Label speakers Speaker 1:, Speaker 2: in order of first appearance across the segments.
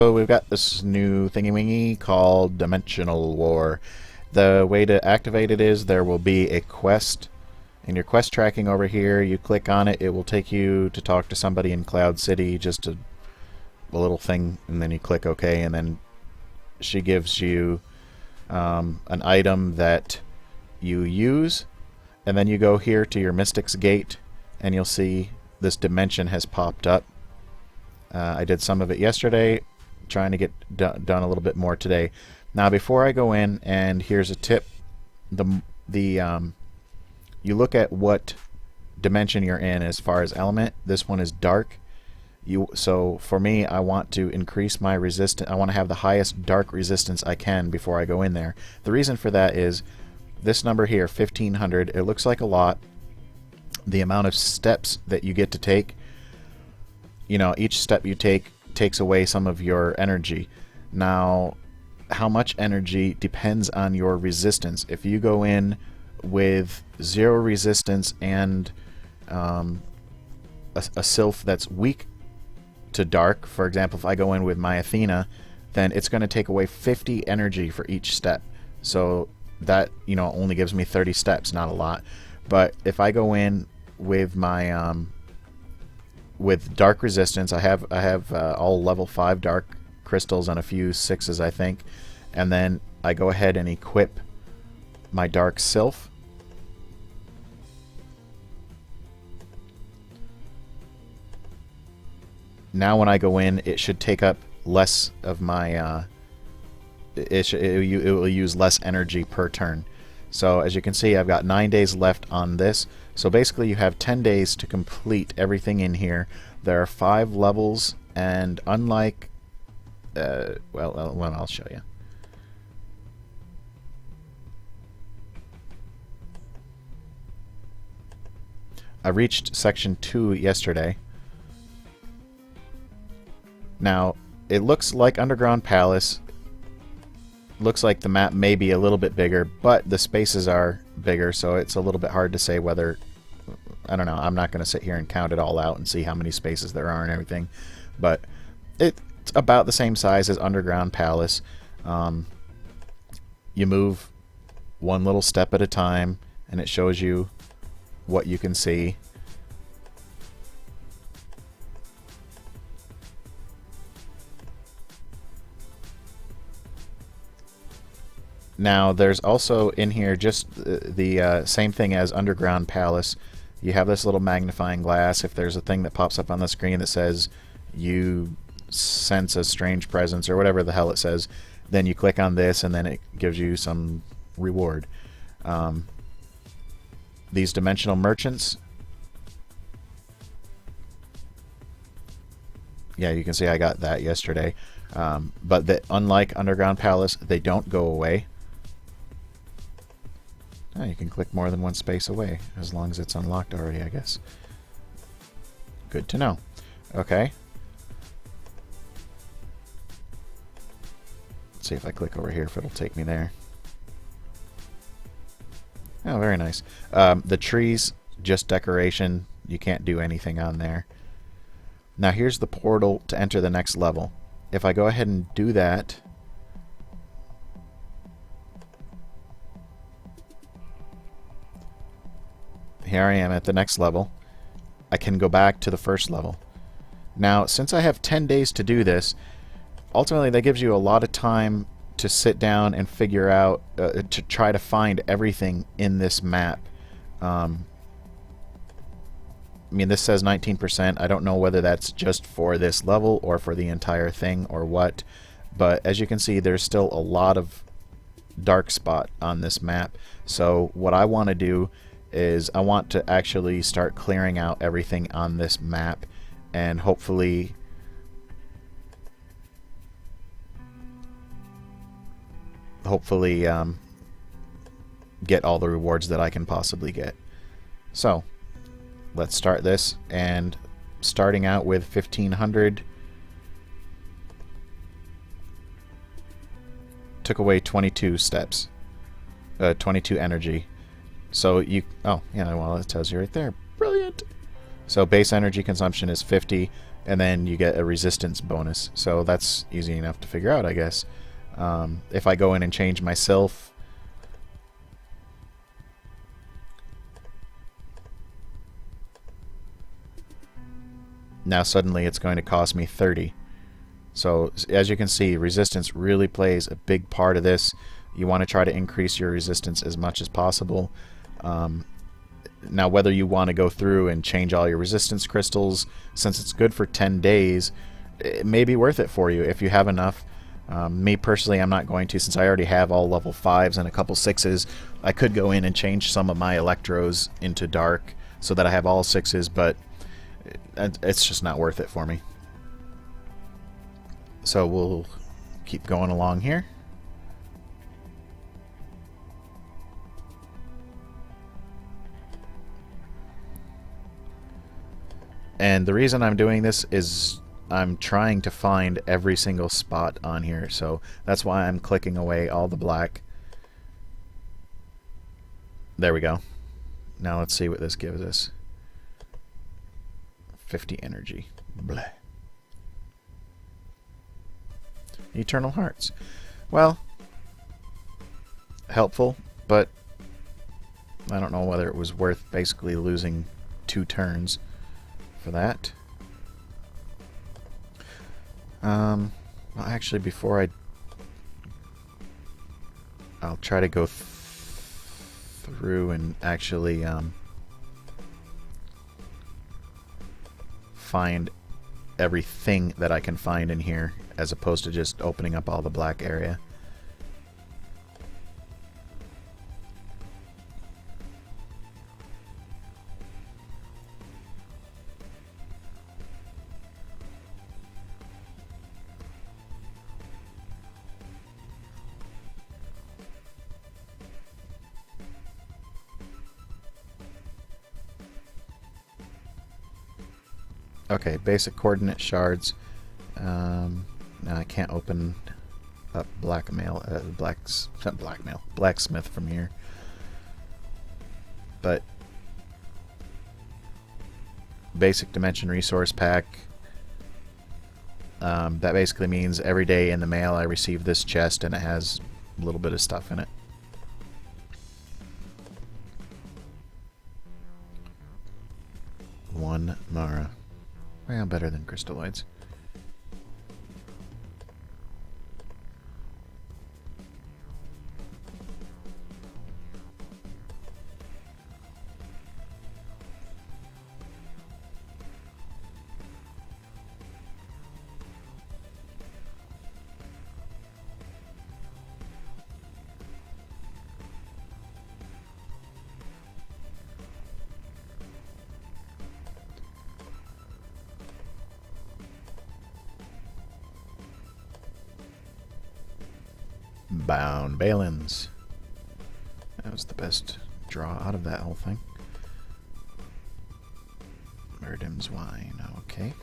Speaker 1: So we've got this new thingy-wingy called Dimensional War. The way to activate it is there will be a quest in your quest tracking over here. You click on it, it will take you to talk to somebody in Cloud City, just a little thing, and then you click OK, and then she gives you an item that you use, and then you go here to your Mystic's Gate, and you'll see this dimension has popped up. I did some of it yesterday, trying to get done a little bit more today. Now before I go in, and here's a tip, you look at what dimension you're in as far as element. This one is dark. So for me, I want to increase my resistance. I want to have the highest dark resistance I can before I go in there. The reason for that is this number here, 1500, it looks like a lot. The amount of steps that you get to take, you know, each step you take takes away some of your energy. Now, how much energy depends on your resistance. If you go in with 0 resistance and a sylph that's weak to dark, for example, if I go in with my Athena, then it's going to take away 50 energy for each step. So that, you know, only gives me 30 steps, not a lot. But if I go in with my with dark resistance, I have all level 5 dark crystals and a few 6s, I think, and then I go ahead and equip my dark sylph. Now when I go in, it should take up less of my it will use less energy per turn. So as you can see, I've got 9 days left on this. So basically you have 10 days to complete everything in here. There are 5 levels, and unlike well, I'll show you. I reached section 2 yesterday. Now, it looks like Underground Palace. Looks like the map may be a little bit bigger, but the spaces are bigger, so it's a little bit hard to say whether... I don't know. I'm not going to sit here and count it all out and see how many spaces there are and everything. But it's about the same size as Underground Palace. You move one little step at a time, and it shows you what you can see. Now, there's also in here just the same thing as Underground Palace. You have this little magnifying glass. If there's a thing that pops up on the screen that says you sense a strange presence or whatever the hell it says, then you click on this and then it gives you some reward. These dimensional merchants, yeah, you can see I got that yesterday. But unlike Underground Palace, they don't go away. Oh, you can click more than one space away, as long as it's unlocked already, I guess. Good to know. Okay. Let's see if I click over here if it'll take me there. Oh, very nice. The trees, just decoration. You can't do anything on there. Now here's the portal to enter the next level. If I go ahead and do that... Here I am at the next level. I can go back to the first level. Now, since I have 10 days to do this, ultimately that gives you a lot of time to sit down and figure out, to try to find everything in this map. I mean, this says 19%. I don't know whether that's just for this level or for the entire thing or what. But as you can see, there's still a lot of dark spot on this map. So what I want to do is I want to actually start clearing out everything on this map and hopefully get all the rewards that I can possibly get. So let's start this, and starting out with 1500 took away 22 steps, 22 energy. So you, oh yeah, well, it tells you right there. Brilliant. So base energy consumption is 50. and then you get a resistance bonus. So that's easy enough to figure out, I guess. If I go in and change myself, now suddenly it's going to cost me 30. So as you can see, resistance really plays a big part of this. You want to try to increase your resistance as much as possible. Now whether you want to go through and change all your resistance crystals, since it's good for 10 days, it may be worth it for you if you have enough. Me personally, I'm not going to, since I already have all level 5s and a couple 6s. I could go in and change some of my electros into dark so that I have all 6s, but it's just not worth it for me. So we'll keep going along here. And the reason I'm doing this is I'm trying to find every single spot on here, so that's why I'm clicking away all the black. There we go. Now let's see what this gives us. 50 energy. Bleh. Eternal Hearts. Well, helpful, but I don't know whether it was worth basically losing 2 turns for that. Well, actually, before I'll try to go through and actually find everything that I can find in here, as opposed to just opening up all the black area. Okay, basic coordinate shards. Now I can't open up blacksmith from here. But basic dimension resource pack. That basically means every day in the mail I receive this chest, and it has a little bit of stuff in it. One Mara. Well, better than crystalloids. Bound Balins. That was the best draw out of that whole thing. Murdim's Wine. Okay.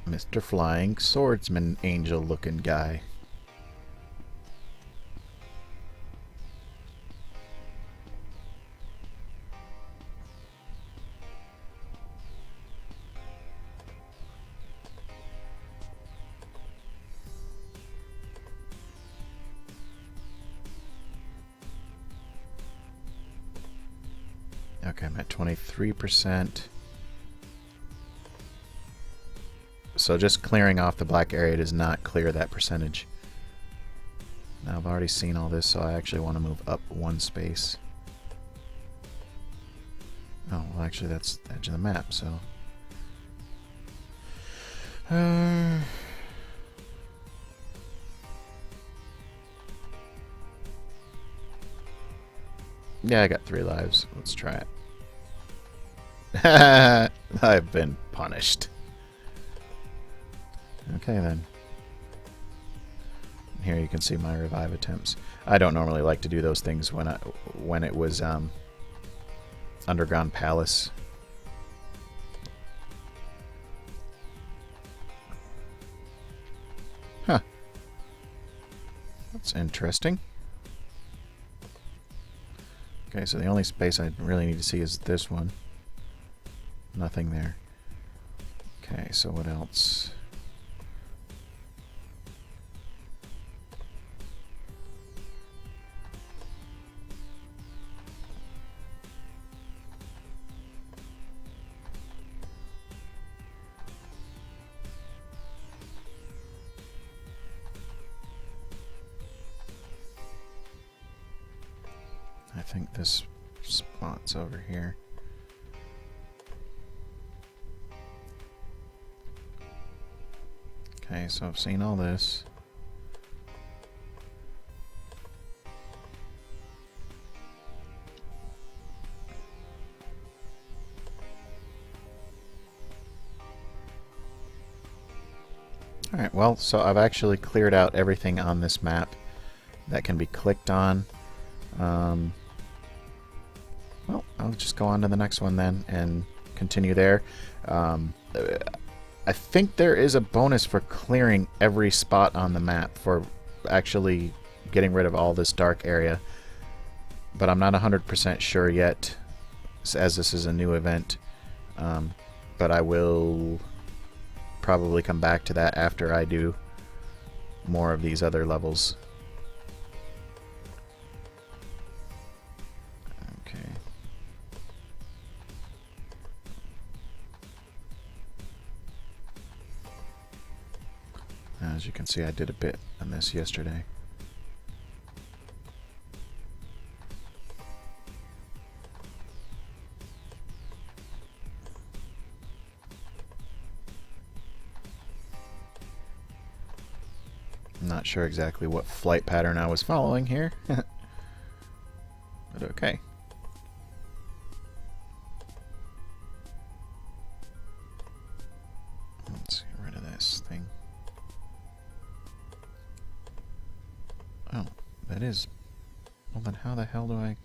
Speaker 1: Mr. Flying Swordsman Angel looking guy. Okay, I'm at 23%. So just clearing off the black area does not clear that percentage. Now I've already seen all this, so I actually want to move up 1 space. Oh, well actually that's the edge of the map, so... Yeah, I got 3 lives. Let's try it. I've been punished. Okay then. Here you can see my revive attempts. I don't normally like to do those things when it was underground palace. Huh. That's interesting. Okay, so the only space I really need to see is this one. Nothing there. Okay, so what else? I think this spot's over here. Okay, so I've seen all this. Alright, well, so I've actually cleared out everything on this map that can be clicked on. Well, I'll just go on to the next one then and continue there. I think there is a bonus for clearing every spot on the map for actually getting rid of all this dark area, but I'm not 100% sure yet, as this is a new event. But I will probably come back to that after I do more of these other levels. Okay. As you can see, I did a bit on this yesterday. I'm not sure exactly what flight pattern I was following here, but okay. Let's get rid of this thing. Oh, that is... Well, then how the hell do I...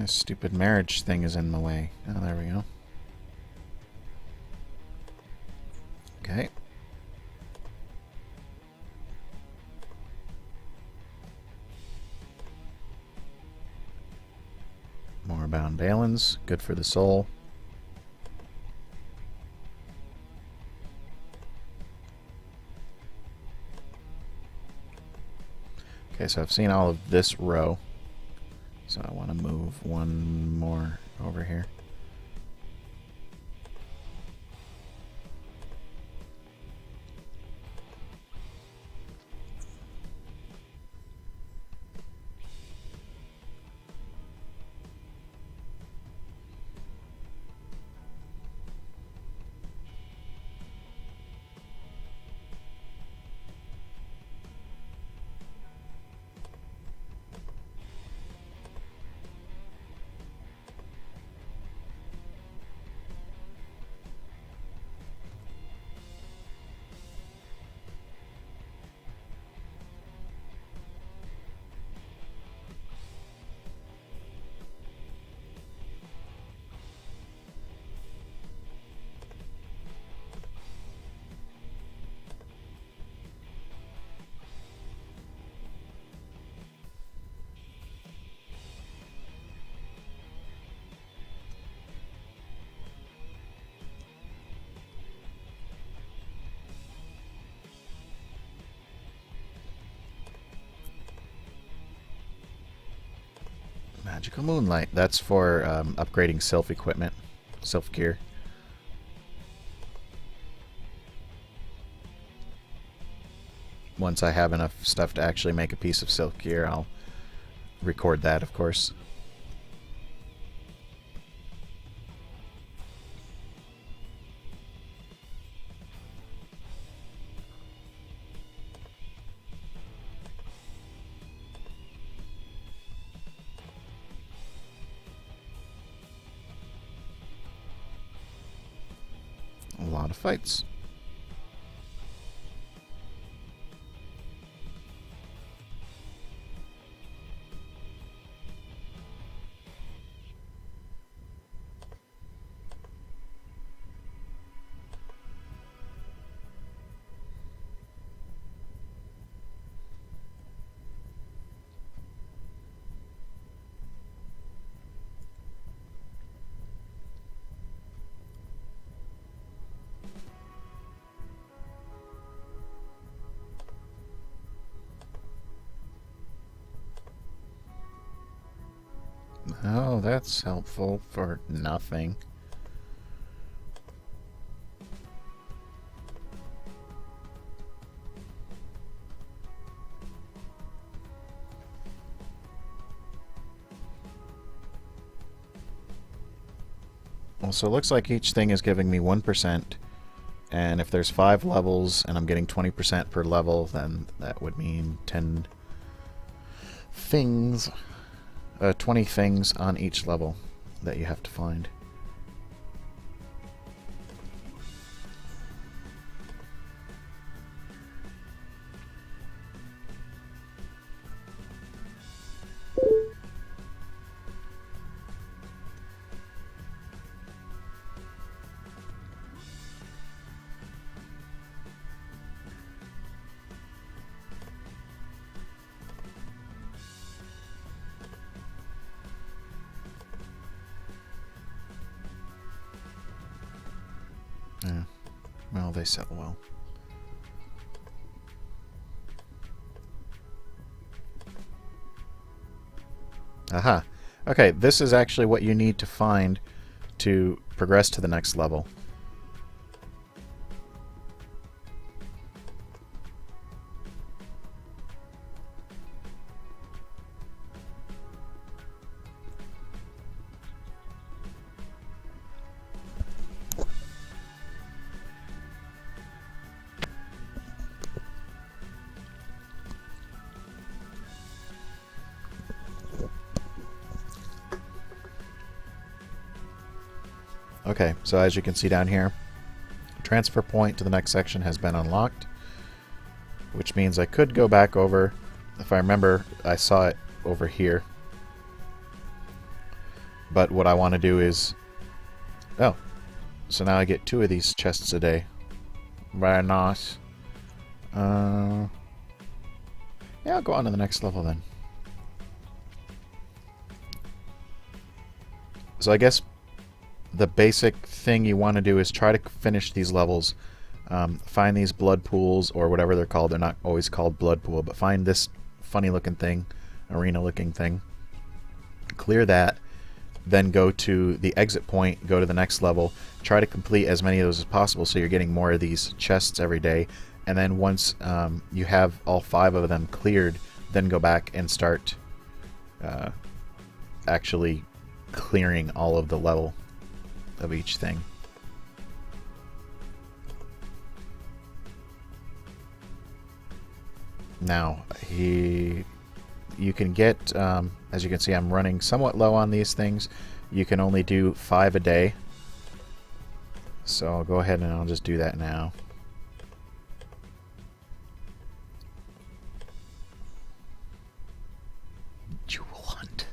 Speaker 1: stupid marriage thing is in my way. Oh, there we go. Okay. More bound Balins, good for the soul. Okay, so I've seen all of this row. So I want to move one more over here. Magical Moonlight. That's for upgrading self-equipment, self-gear. Once I have enough stuff to actually make a piece of self-gear, I'll record that, of course. A lot of fights. Oh, that's helpful for nothing. Well, so it looks like each thing is giving me 1%, and if there's 5 levels and I'm getting 20% per level, then that would mean 10 things, 20 things on each level that you have to find. Yeah. Well, they sell well. Aha. Okay, this is actually what you need to find to progress to the next level. Okay, so as you can see down here, transfer point to the next section has been unlocked, which means I could go back over. If I remember, I saw it over here. But what I want to do is... Oh, so now I get 2 of these chests a day. Very nice. Yeah, I'll go on to the next level then. So I guess the basic thing you want to do is try to finish these levels. Find these blood pools, or whatever they're called. They're not always called blood pool, but find this funny looking thing, arena looking thing. Clear that, then go to the exit point, go to the next level, try to complete as many of those as possible so you're getting more of these chests every day, and then once you have all 5 of them cleared, then go back and start actually clearing all of the level of each thing. Now, you can get, as you can see, I'm running somewhat low on these things. You can only do 5 a day. So I'll go ahead and I'll just do that now. Jewel hunt.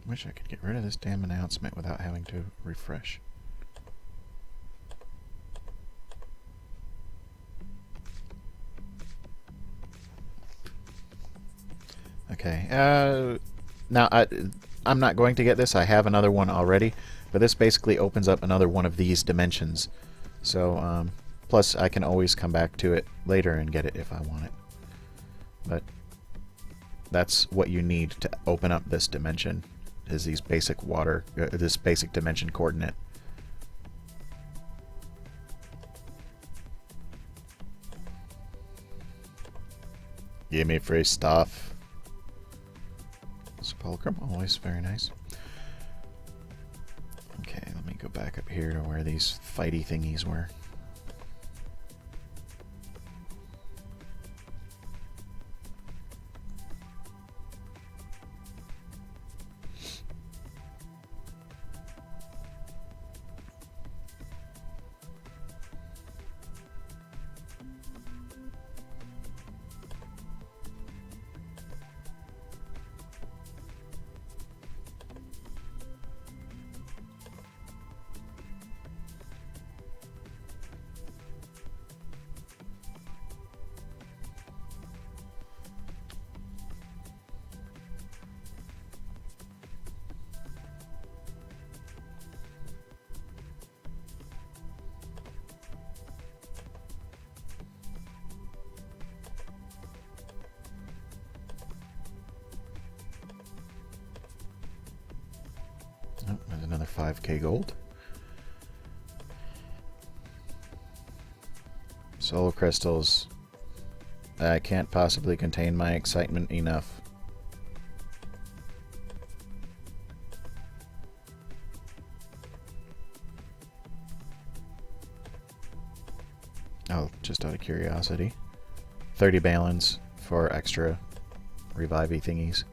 Speaker 1: Wish I could get rid of this damn announcement without having to refresh. Okay, now I'm not going to get this. I have another one already, but this basically opens up another one of these dimensions. So, plus I can always come back to it later and get it if I want it. But that's what you need to open up this dimension, is these basic this basic dimension coordinate. Give me free stuff. Sepulchrum, always very nice. Okay, let me go back up here to where these fighty thingies were. 5k gold. Soul crystals. I can't possibly contain my excitement enough. Oh, just out of curiosity. 30 balance for extra revivey thingies.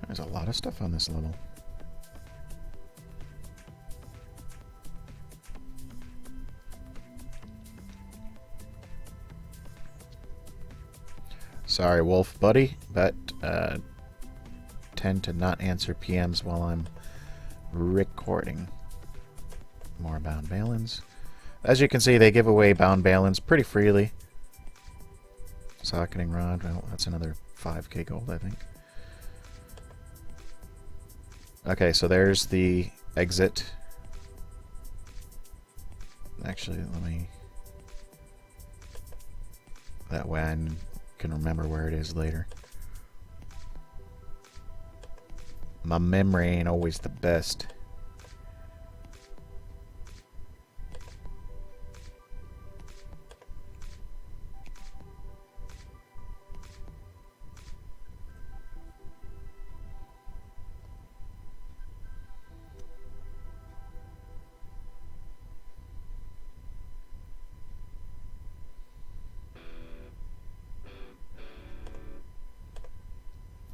Speaker 1: There's a lot of stuff on this level. Sorry, Wolf Buddy, but tend to not answer PMs while I'm recording. More bound balance. As you can see, they give away bound balance pretty freely. Socketing rod, well, that's another 5k gold, I think. Okay, so there's the exit. Actually, let me... That way I can remember where it is later. My memory ain't always the best.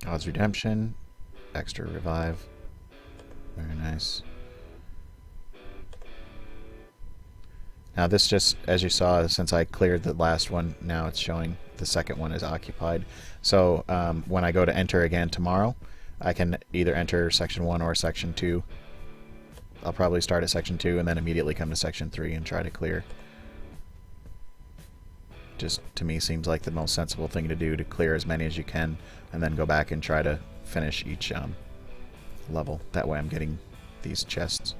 Speaker 1: God's Redemption, extra revive, very nice. Now this just, as you saw, since I cleared the last one, now it's showing the second one is occupied. So when I go to enter again tomorrow, I can either enter section 1 or section 2. I'll probably start at section 2 and then immediately come to section 3 and try to clear. Just, to me, seems like the most sensible thing to do, to clear as many as you can, and then go back and try to finish each level. That way I'm getting these chests.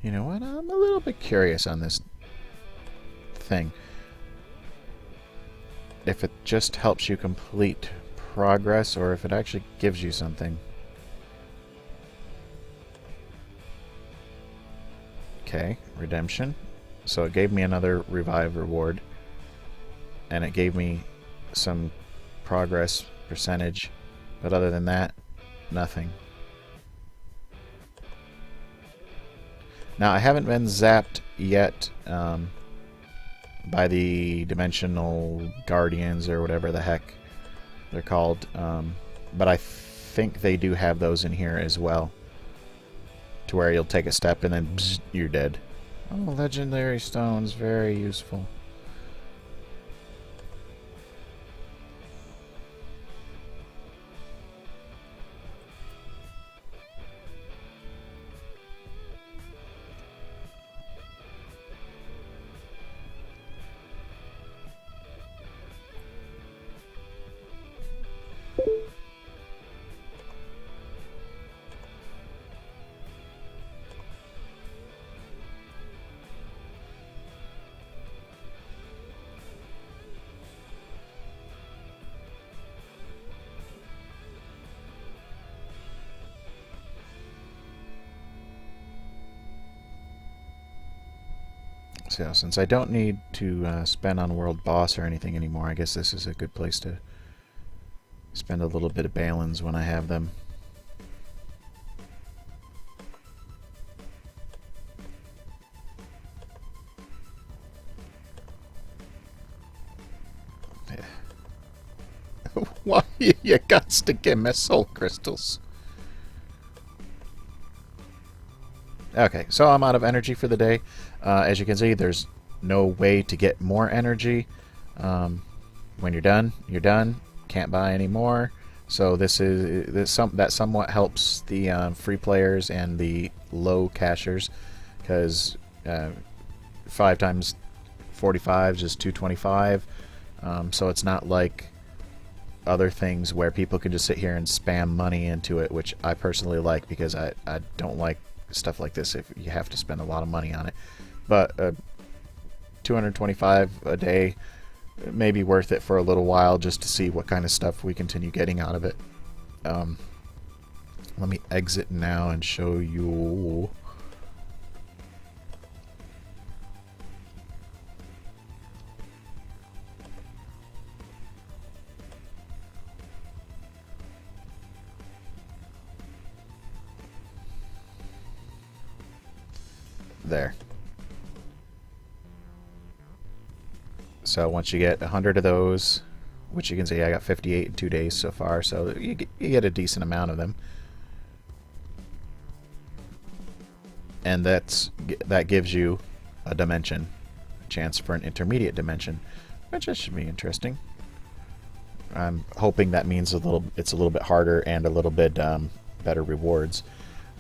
Speaker 1: You know what? I'm a little bit curious on this thing. If it just helps you complete progress, or if it actually gives you something. Okay, redemption. So it gave me another revive reward. And it gave me some progress percentage. But other than that, nothing. Now, I haven't been zapped yet by the Dimensional Guardians or whatever the heck they're called, but I think they do have those in here as well, to where you'll take a step and then bzz, you're dead. Oh, legendary stones, very useful. So since I don't need to spend on World Boss or anything anymore, I guess this is a good place to spend a little bit of balance when I have them. Yeah. Why you got to give me soul crystals? Okay, so I'm out of energy for the day. As you can see, there's no way to get more energy. When you're done, you're done. Can't buy any more. So that somewhat helps the free players and the low cashers, because 5 times 45s is 225. So it's not like other things where people can just sit here and spam money into it, which I personally like, because I don't like stuff like this if you have to spend a lot of money on it. But 225 a day may be worth it for a little while, just to see what kind of stuff we continue getting out of it. Let me exit now and show you. There. So once you get 100 of those, which you can see I got 58 in 2 days so far, so you get a decent amount of them. And that gives you a dimension, a chance for an intermediate dimension, which should be interesting. I'm hoping that means it's a little bit harder and a little bit better rewards.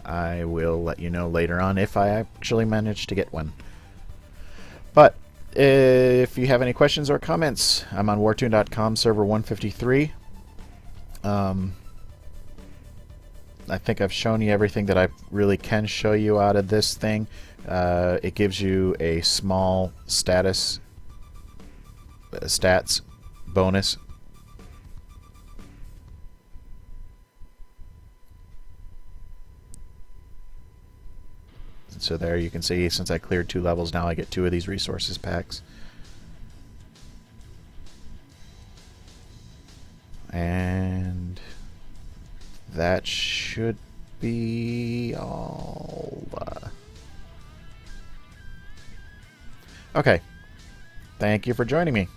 Speaker 1: I will let you know later on if I actually manage to get one. But if you have any questions or comments, I'm on Wartune.com, server 153. I think I've shown you everything that I really can show you out of this thing. It gives you a small stats bonus. So there you can see, since I cleared 2 levels, now I get 2 of these resources packs. And that should be all. Okay. Thank you for joining me.